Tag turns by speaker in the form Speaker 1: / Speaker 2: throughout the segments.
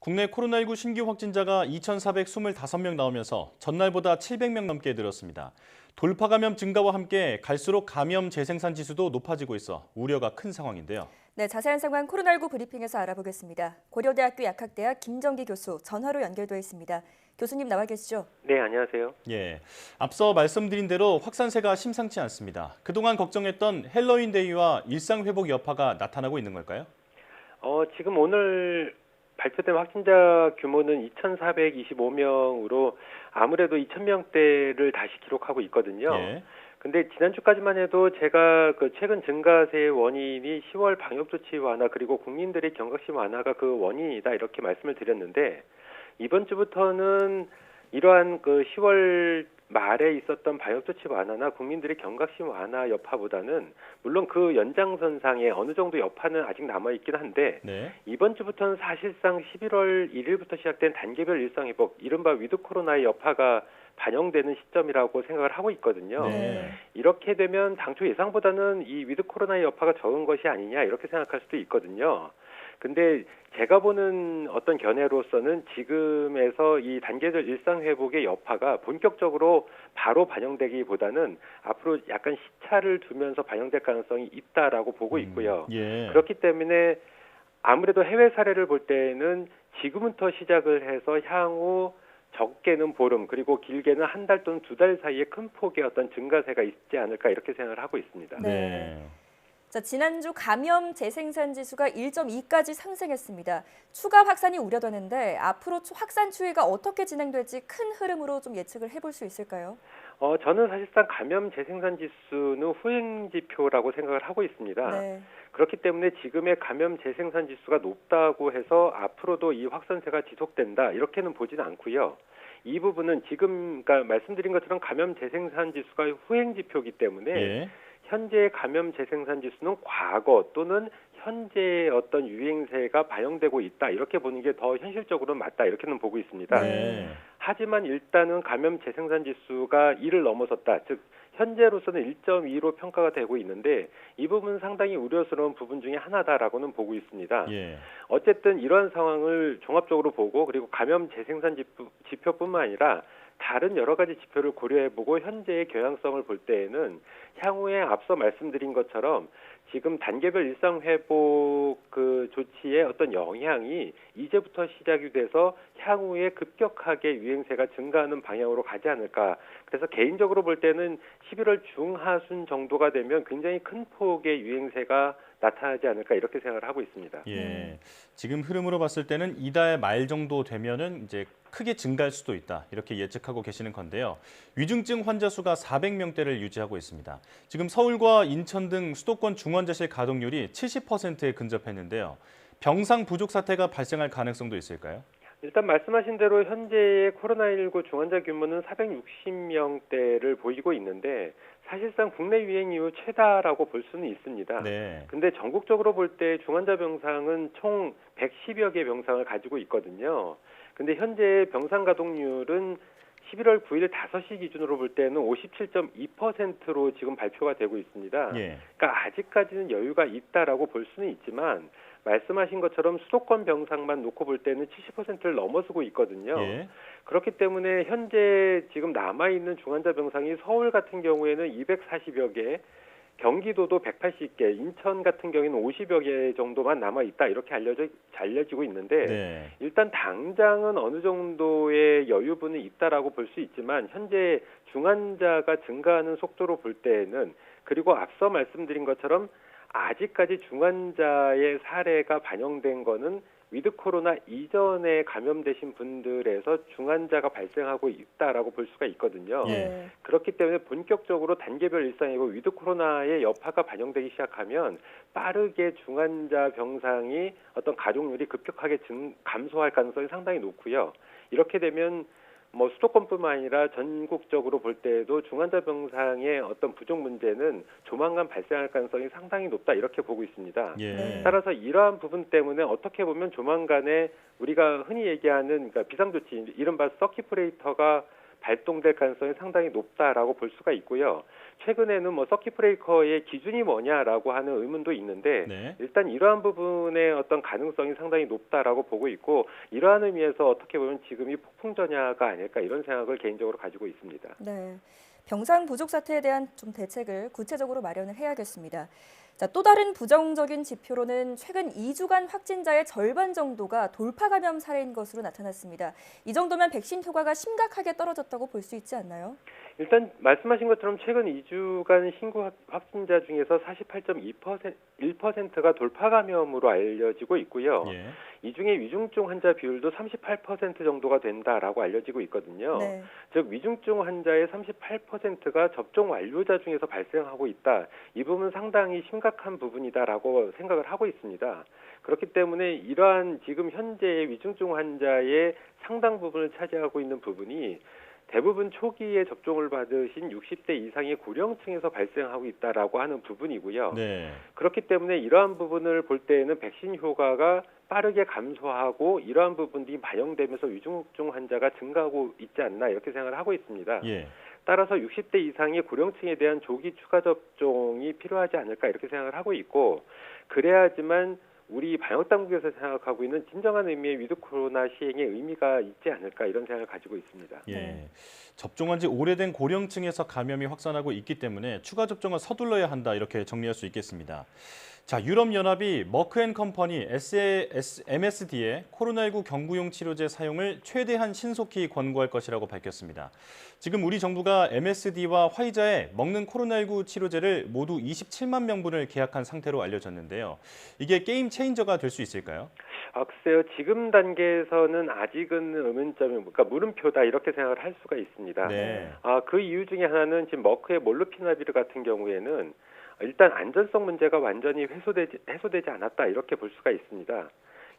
Speaker 1: 국내 코로나19 신규 확진자가 2,425명 나오면서 전날보다 700명 넘게 늘었습니다. 돌파 감염 증가와 함께 갈수록 감염 재생산 지수도 높아지고 있어 우려가 큰 상황인데요.
Speaker 2: 네, 자세한 상황 코로나19 브리핑에서 알아보겠습니다. 고려대학교 약학대학 김정기 교수 전화로 연결돼 있습니다. 교수님 나와 계시죠?
Speaker 3: 네, 안녕하세요.
Speaker 1: 예, 앞서 말씀드린 대로 확산세가 심상치 않습니다. 그동안 걱정했던 헬로윈 데이와 일상 회복 여파가 나타나고 있는 걸까요?
Speaker 3: 지금 오늘 발표된 확진자 규모는 2,425명으로 아무래도 2,000명대를 다시 기록하고 있거든요.
Speaker 1: 예.
Speaker 3: 근데 지난주까지만 해도 제가 최근 증가세의 원인이 10월 방역 조치 완화 그리고 국민들의 경각심 완화가 그 원인이다 이렇게 말씀을 드렸는데 이번 주부터는 이러한 10월 말에 있었던 방역 조치 완화나 국민들의 경각심 완화 여파보다는 물론 그 연장선상에 어느 정도 여파는 아직 남아 있긴 한데
Speaker 1: 네.
Speaker 3: 이번 주부터는 사실상 11월 1일부터 시작된 단계별 일상 회복, 이른바 위드 코로나의 여파가 반영되는 시점이라고 생각을 하고 있거든요.
Speaker 1: 네.
Speaker 3: 이렇게 되면 당초 예상보다는 이 위드 코로나의 여파가 적은 것이 아니냐 이렇게 생각할 수도 있거든요. 근데 제가 보는 어떤 견해로서는 지금에서 이 단계적 일상 회복의 여파가 본격적으로 바로 반영되기보다는 앞으로 약간 시차를 두면서 반영될 가능성이 있다라고 보고 있고요.
Speaker 1: 예.
Speaker 3: 그렇기 때문에 아무래도 해외 사례를 볼 때는 지금부터 시작을 해서 향후 적게는 보름 그리고 길게는 한 달 또는 두 달 사이에 큰 폭의 어떤 증가세가 있지 않을까 이렇게 생각을 하고 있습니다.
Speaker 1: 네.
Speaker 2: 자, 지난주 감염 재생산 지수가 1.2까지 상승했습니다. 추가 확산이 우려되는데 앞으로 확산 추이가 어떻게 진행될지 큰 흐름으로 좀 예측을 해볼 수 있을까요?
Speaker 3: 저는 사실상 감염 재생산 지수는 후행 지표라고 생각을 하고 있습니다.
Speaker 2: 네.
Speaker 3: 그렇기 때문에 지금의 감염 재생산 지수가 높다고 해서 앞으로도 이 확산세가 지속된다 이렇게는 보지는 않고요. 이 부분은 지금 그러니까 말씀드린 것처럼 감염 재생산 지수가 후행 지표이기 때문에
Speaker 1: 예.
Speaker 3: 현재 감염 재생산 지수는 과거 또는 현재의 어떤 유행세가 반영되고 있다 이렇게 보는 게 더 현실적으로는 맞다 이렇게는 보고 있습니다.
Speaker 1: 네.
Speaker 3: 하지만 일단은 감염 재생산 지수가 2를 넘어섰다. 즉 현재로서는 1.2로 평가가 되고 있는데 이 부분은 상당히 우려스러운 부분 중에 하나다라고는 보고 있습니다.
Speaker 1: 예.
Speaker 3: 어쨌든 이러한 상황을 종합적으로 보고 그리고 감염 재생산 지표뿐만 아니라 다른 여러 가지 지표를 고려해보고 현재의 경향성을 볼 때에는 향후에 앞서 말씀드린 것처럼 지금 단계별 일상 회복 조치의 어떤 영향이 이제부터 시작이 돼서 향후에 급격하게 유행세가 증가하는 방향으로 가지 않을까. 그래서 개인적으로 볼 때는 11월 중하순 정도가 되면 굉장히 큰 폭의 유행세가 나타나지 않을까 이렇게 생각을 하고 있습니다.
Speaker 1: 예. 지금 흐름으로 봤을 때는 이달 말 정도 되면은 이제 크게 증가할 수도 있다. 이렇게 예측하고 계시는 건데요. 위중증 환자 수가 400명대를 유지하고 있습니다. 지금 서울과 인천 등 수도권 중환자실 가동률이 70%에 근접했는데요. 병상 부족 사태가 발생할 가능성도 있을까요?
Speaker 3: 일단 말씀하신 대로 현재의 코로나19 중환자 규모는 460명대를 보이고 있는데 사실상 국내 유행 이후 최다라고 볼 수는 있습니다.
Speaker 1: 네.
Speaker 3: 근데 전국적으로 볼 때 중환자 병상은 총 110여 개 병상을 가지고 있거든요. 근데 현재 병상 가동률은 11월 9일 5시 기준으로 볼 때는 57.2%로 지금 발표가 되고 있습니다.
Speaker 1: 예.
Speaker 3: 그러니까 아직까지는 여유가 있다라고 볼 수는 있지만 말씀하신 것처럼 수도권 병상만 놓고 볼 때는 70%를 넘어서고 있거든요.
Speaker 1: 예.
Speaker 3: 그렇기 때문에 현재 지금 남아있는 중환자 병상이 서울 같은 경우에는 240여 개, 경기도도 180개, 인천 같은 경우에는 50여 개 정도만 남아있다 이렇게 알려지고 있는데
Speaker 1: 네.
Speaker 3: 일단 당장은 어느 정도의 여유분이 있다라고 볼 수 있지만 현재 중환자가 증가하는 속도로 볼 때에는 그리고 앞서 말씀드린 것처럼 아직까지 중환자의 사례가 반영된 거는 위드 코로나 이전에 감염되신 분들에서 중환자가 발생하고 있다라고 볼 수가 있거든요.
Speaker 1: 예.
Speaker 3: 그렇기 때문에 본격적으로 단계별 일상이고 위드 코로나의 여파가 반영되기 시작하면 빠르게 중환자 병상이 어떤 가동률이 급격하게 감소할 가능성이 상당히 높고요. 이렇게 되면 수도권뿐만 아니라 전국적으로 볼 때에도 중환자 병상의 어떤 부족 문제는 조만간 발생할 가능성이 상당히 높다 이렇게 보고 있습니다.
Speaker 1: 예.
Speaker 3: 따라서 이러한 부분 때문에 어떻게 보면 조만간에 우리가 흔히 얘기하는 그러니까 비상조치, 이른바 서킷 브레이커가 발동될 가능성이 상당히 높다라고 볼 수가 있고요. 최근에는 뭐 서킷 브레이커의 기준이 뭐냐라고 하는 의문도 있는데
Speaker 1: 네.
Speaker 3: 일단 이러한 부분의 어떤 가능성이 상당히 높다라고 보고 있고 이러한 의미에서 어떻게 보면 지금이 폭풍 전야가 아닐까 이런 생각을 개인적으로 가지고 있습니다.
Speaker 2: 네. 병상 부족 사태에 대한 좀 대책을 구체적으로 마련을 해야겠습니다. 자, 또 다른 부정적인 지표로는 최근 2주간 확진자의 절반 정도가 돌파 감염 사례인 것으로 나타났습니다. 이 정도면 백신 효과가 심각하게 떨어졌다고 볼 수 있지 않나요?
Speaker 3: 일단 말씀하신 것처럼 최근 2주간 신규 확진자 중에서 48.1%가 돌파 감염으로 알려지고 있고요.
Speaker 1: 예.
Speaker 3: 이 중에 위중증 환자 비율도 38% 정도가 된다라고 알려지고 있거든요.
Speaker 2: 네.
Speaker 3: 즉 위중증 환자의 38%가 접종 완료자 중에서 발생하고 있다. 이 부분은 상당히 심각한 부분이다라고 생각을 하고 있습니다. 그렇기 때문에 이러한 지금 현재의 위중증 환자의 상당 부분을 차지하고 있는 부분이 대부분 초기에 접종을 받으신 60대 이상의 고령층에서 발생하고 있다라고 하는 부분이고요.
Speaker 1: 네.
Speaker 3: 그렇기 때문에 이러한 부분을 볼 때에는 백신 효과가 빠르게 감소하고 이러한 부분들이 반영되면서 위중증 환자가 증가하고 있지 않나 이렇게 생각을 하고 있습니다.
Speaker 1: 예.
Speaker 3: 따라서 60대 이상의 고령층에 대한 조기 추가 접종이 필요하지 않을까 이렇게 생각을 하고 있고 그래야지만 우리 방역당국에서 생각하고 있는 진정한 의미의 위드 코로나 시행에 의미가 있지 않을까 이런 생각을 가지고 있습니다.
Speaker 1: 예.
Speaker 2: 네.
Speaker 1: 접종한 지 오래된 고령층에서 감염이 확산하고 있기 때문에 추가 접종을 서둘러야 한다 이렇게 정리할 수 있겠습니다. 자, 유럽연합이 머크앤컴퍼니 MSD의 코로나19 경구용 치료제 사용을 최대한 신속히 권고할 것이라고 밝혔습니다. 지금 우리 정부가 MSD와 화이자의 먹는 코로나19 치료제를 모두 27만 명분을 계약한 상태로 알려졌는데요. 이게 게임 체인저가 될 수 있을까요?
Speaker 3: 글쎄요. 지금 단계에서는 아직은 의문점이 그러니까 물음표다 이렇게 생각을 할 수가 있습니다.
Speaker 1: 네.
Speaker 3: 그 이유 중에 하나는 지금 머크의 몰루피나비르 같은 경우에는 일단 안전성 문제가 완전히 해소되지 않았다 이렇게 볼 수가 있습니다.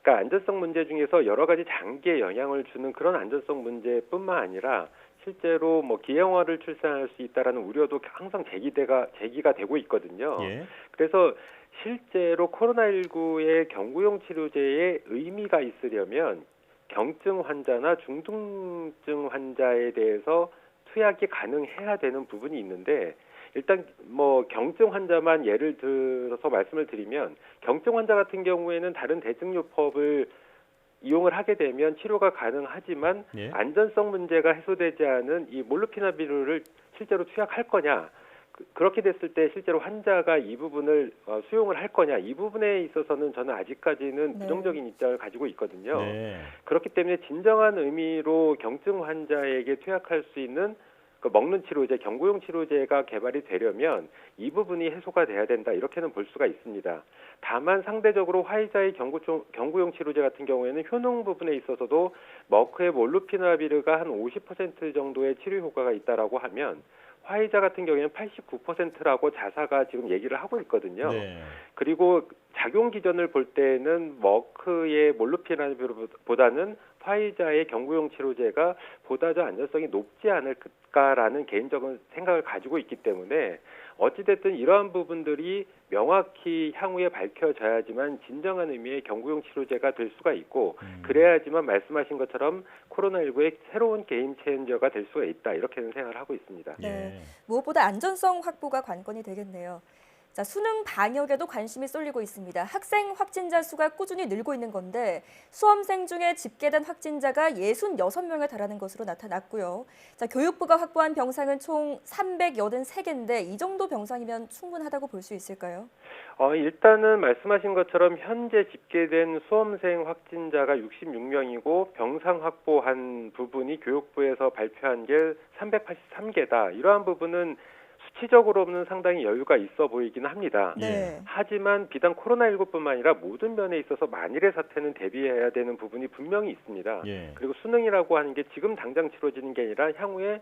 Speaker 3: 그러니까 안전성 문제 중에서 여러 가지 장기에 영향을 주는 그런 안전성 문제뿐만 아니라 실제로 뭐 기형아를 출산할 수 있다라는 우려도 항상 제기가 되고 있거든요.
Speaker 1: 예.
Speaker 3: 그래서 실제로 코로나19의 경구용 치료제에 의미가 있으려면 경증 환자나 중증증 환자에 대해서 투약이 가능해야 되는 부분이 있는데 일단 뭐 경증 환자만 예를 들어서 말씀을 드리면 경증 환자 같은 경우에는 다른 대증요법을 이용을 하게 되면 치료가 가능하지만
Speaker 1: 예.
Speaker 3: 안전성 문제가 해소되지 않은 이 몰루피나비르를 실제로 투약할 거냐 그렇게 됐을 때 실제로 환자가 이 부분을 수용을 할 거냐 이 부분에 있어서는 저는 아직까지는
Speaker 2: 네.
Speaker 3: 부정적인 입장을 가지고 있거든요.
Speaker 1: 네.
Speaker 3: 그렇기 때문에 진정한 의미로 경증 환자에게 투약할 수 있는 그 먹는 치료제, 경구용 치료제가 개발이 되려면 이 부분이 해소가 돼야 된다 이렇게는 볼 수가 있습니다. 다만 상대적으로 화이자의 경구용 치료제 같은 경우에는 효능 부분에 있어서도 머크의 몰루피나비르가 한 50% 정도의 치료 효과가 있다라고 하면 화이자 같은 경우에는 89%라고 자사가 지금 얘기를 하고 있거든요.
Speaker 1: 네.
Speaker 3: 그리고 작용 기전을 볼 때는 머크의 몰루피나비르보다는 화이자의 경구용 치료제가 보다 더 안전성이 높지 않을까라는 개인적인 생각을 가지고 있기 때문에 어찌됐든 이러한 부분들이 명확히 향후에 밝혀져야지만 진정한 의미의 경구용 치료제가 될 수가 있고 그래야지만 말씀하신 것처럼 코로나19의 새로운 게임 체인저가 될 수가 있다 이렇게는 생각을 하고 있습니다.
Speaker 2: 네.
Speaker 1: 예.
Speaker 2: 무엇보다 안전성 확보가 관건이 되겠네요. 자, 수능 방역에도 관심이 쏠리고 있습니다. 학생 확진자 수가 꾸준히 늘고 있는 건데 수험생 중에 집계된 확진자가 66명에 달하는 것으로 나타났고요. 자, 교육부가 확보한 병상은 총 383개인데 이 정도 병상이면 충분하다고 볼 수 있을까요?
Speaker 3: 일단은 말씀하신 것처럼 현재 집계된 수험생 확진자가 66명이고 병상 확보한 부분이 교육부에서 발표한 게 383개다. 이러한 부분은 수치적으로는 상당히 여유가 있어 보이긴 합니다.
Speaker 2: 네.
Speaker 3: 하지만 비단 코로나19뿐만 아니라 모든 면에 있어서 만일의 사태는 대비해야 되는 부분이 분명히 있습니다.
Speaker 1: 예.
Speaker 3: 그리고 수능이라고 하는 게 지금 당장 치러지는 게 아니라 향후에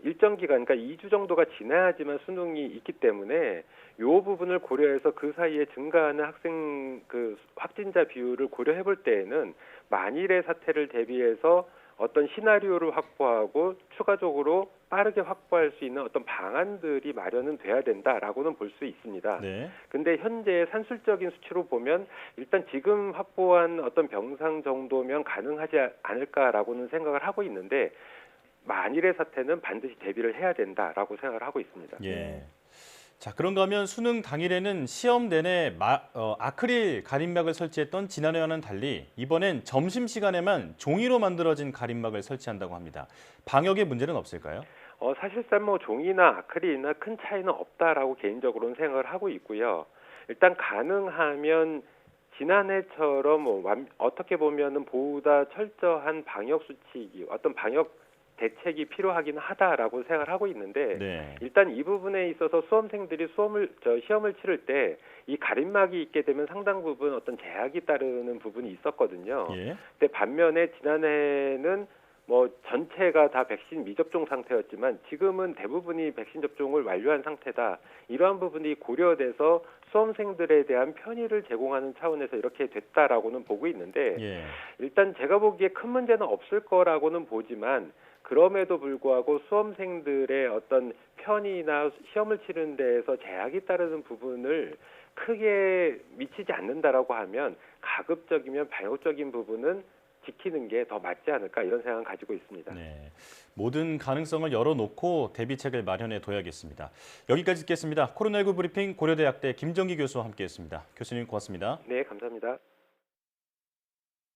Speaker 3: 일정 기간, 그러니까 2주 정도가 지나야지만 수능이 있기 때문에 이 부분을 고려해서 그 사이에 증가하는 학생 그 확진자 비율을 고려해 볼 때에는 만일의 사태를 대비해서 어떤 시나리오를 확보하고 추가적으로 빠르게 확보할 수 있는 어떤 방안들이 마련은 돼야 된다라고는 볼 수 있습니다.
Speaker 1: 네.
Speaker 3: 근데 현재 산술적인 수치로 보면 일단 지금 확보한 어떤 병상 정도면 가능하지 않을까라고는 생각을 하고 있는데 만일의 사태는 반드시 대비를 해야 된다라고 생각을 하고 있습니다.
Speaker 1: 예. 자, 그런가 하면 수능 당일에는 시험 내내 아크릴 가림막을 설치했던 지난해와는 달리 이번엔 점심시간에만 종이로 만들어진 가림막을 설치한다고 합니다. 방역에 문제는 없을까요?
Speaker 3: 사실상 뭐 종이나 아크릴이나 큰 차이는 없다라고 개인적으로는 생각을 하고 있고요. 일단 가능하면 지난해처럼 어떻게 보면은 보다 철저한 방역 수칙이 어떤 방역 대책이 필요하긴 하다라고 생각을 하고 있는데
Speaker 1: 네.
Speaker 3: 일단 이 부분에 있어서 수험생들이 시험을 치를 때 이 가림막이 있게 되면 상당 부분 어떤 제약이 따르는 부분이 있었거든요.
Speaker 1: 예.
Speaker 3: 근데 반면에 지난해는 전체가 다 백신 미접종 상태였지만 지금은 대부분이 백신 접종을 완료한 상태다. 이러한 부분이 고려돼서 수험생들에 대한 편의를 제공하는 차원에서 이렇게 됐다라고는 보고 있는데
Speaker 1: 예.
Speaker 3: 일단 제가 보기에 큰 문제는 없을 거라고는 보지만 그럼에도 불구하고 수험생들의 어떤 편의나 시험을 치는 데에서 제약이 따르는 부분을 크게 미치지 않는다라고 하면 가급적이면 방역적인 부분은 지키는 게 더 맞지 않을까 이런 생각을 가지고 있습니다.
Speaker 1: 네. 모든 가능성을 열어놓고 대비책을 마련해 둬야겠습니다. 여기까지 듣겠습니다. 코로나19 브리핑 고려대학대 김정기 교수와 함께했습니다. 교수님 고맙습니다.
Speaker 3: 네, 감사합니다.